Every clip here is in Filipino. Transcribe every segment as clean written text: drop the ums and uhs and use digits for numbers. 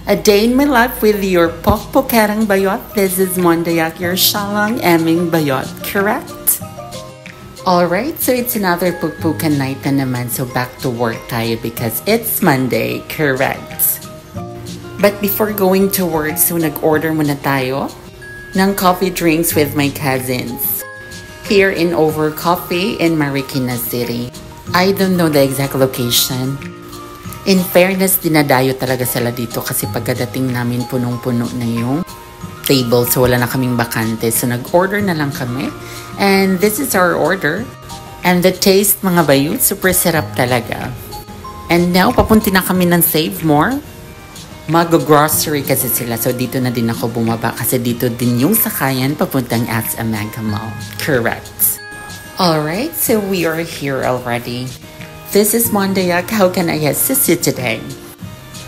A day in my life with your Pokpokarang Bayot. This is Mondayak, your Shalang Eming Bayot, correct? Alright, so it's another Pukpukan night na naman, so back to work tayo because it's Monday, correct? But before going to work, so nag-order muna tayo ng coffee drinks with my cousins here in Over Coffee in Marikina City. I don't know the exact location. In fairness, dinadayo talaga sila dito kasi pagkadating namin punong-puno na yung table, so wala na kaming bakante. So nag-order na lang kami. And this is our order. And the taste, mga bayut, super sarap talaga. And now, papunti na kami ng Save More. Mag-grocery kasi sila. So dito na din ako bumaba kasi dito din yung sakayan papuntang Atza Mega Mall. Correct. Alright, so we are here already. This is Mondayak. How can I assist you today?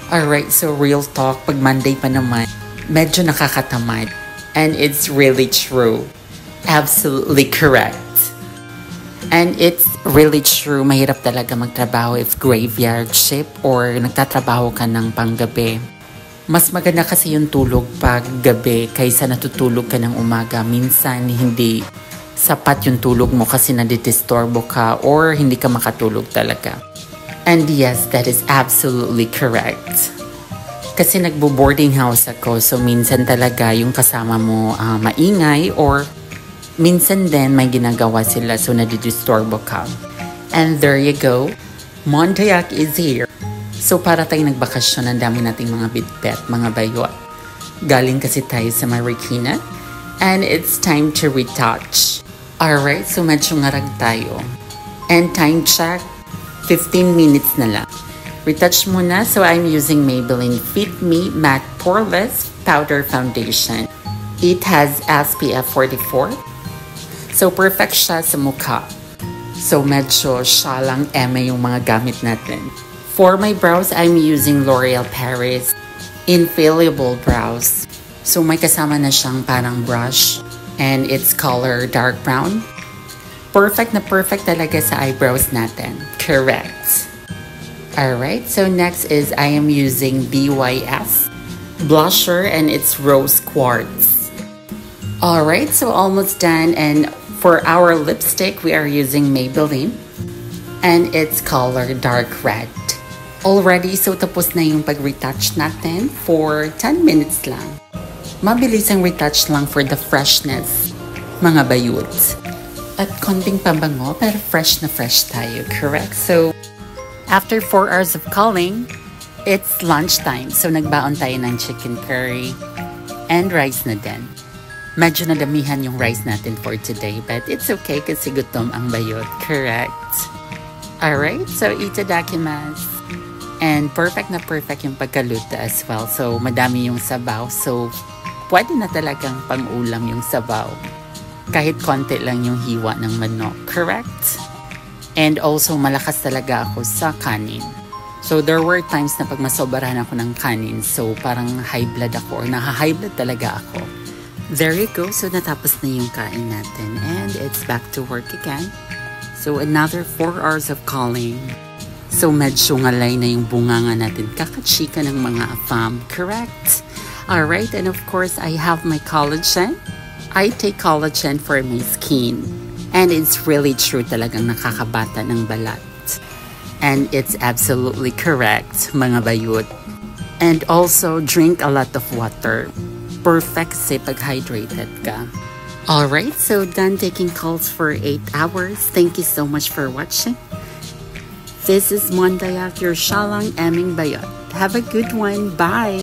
Alright, so real talk, pag Monday pa naman, medyo nakakatamad. And it's really true. Absolutely correct. And it's really true, mahirap talaga magtrabaho if graveyard shift or nagtatrabaho ka ng panggabi. Mas maganda kasi yung tulog pag gabi kaysa natutulog ka ng umaga. Minsan hindi sapat yung tulog mo kasi nadidisturbo ka or hindi ka makatulog talaga. And yes, that is absolutely correct. Kasi nagbo-boarding house ako, so minsan talaga yung kasama mo maingay or minsan din may ginagawa sila so nadidisturbo ka. And there you go, Mondayak is here. So para tayong nagbakasyon, ang dami nating mga bitbet, mga bayot. Galing kasi tayo sa Marikina and it's time to retouch. Alright, so medyo ngarag tayo. And time check, 15 minutes na lang. Retouch muna, so I'm using Maybelline Fit Me Matte Poreless Powder Foundation. It has SPF 44. So perfect siya sa mukha. So medyo siya lang eme yung mga gamit natin. For my brows, I'm using L'Oreal Paris Infallible Brows. So may kasama na siyang parang brush. And it's color dark brown. Perfect na perfect talaga sa eyebrows natin. Correct. Alright, so next is I am using BYS blusher and it's Rose Quartz. Alright, so almost done. And for our lipstick, we are using Maybelline. And it's color dark red. Already, so tapos na yung pag-retouch natin for 10 minutes lang. Mabilis ang retouch lang for the freshness, mga bayuts. At konting pabango, pero fresh na fresh tayo, correct? So, after 4 hours of calling, it's lunchtime. So, nagbaon tayo ng chicken curry and rice na din. Medyo nadamihan yung rice natin for today, but it's okay kasi gutom ang bayot, correct? Alright, so itadakimasu. And perfect na perfect yung pagkaluto as well. So, madami yung sabaw. So, pwede na talagang pang-ulam yung sabaw. Kahit konti lang yung hiwa ng manok, correct? And also, malakas talaga ako sa kanin. So, there were times na pag masobrahan ako ng kanin, so parang high blood ako or naha-high blood talaga ako. There you go. So, natapos na yung kain natin. And it's back to work again. So, another 4 hours of calling. So, medyo ngalay na yung bunganga natin. Kakachika ng mga afam, correct? Alright, and of course, I have my collagen. I take collagen for my skin. And it's really true talagang nakakabata ng balat. And it's absolutely correct, mga bayut. And also, drink a lot of water. Perfect kasi pag-hydrated ka. Alright, so done taking calls for 8 hours. Thank you so much for watching. This is Mondayak, your Shalang Eming Bayot. Have a good one. Bye!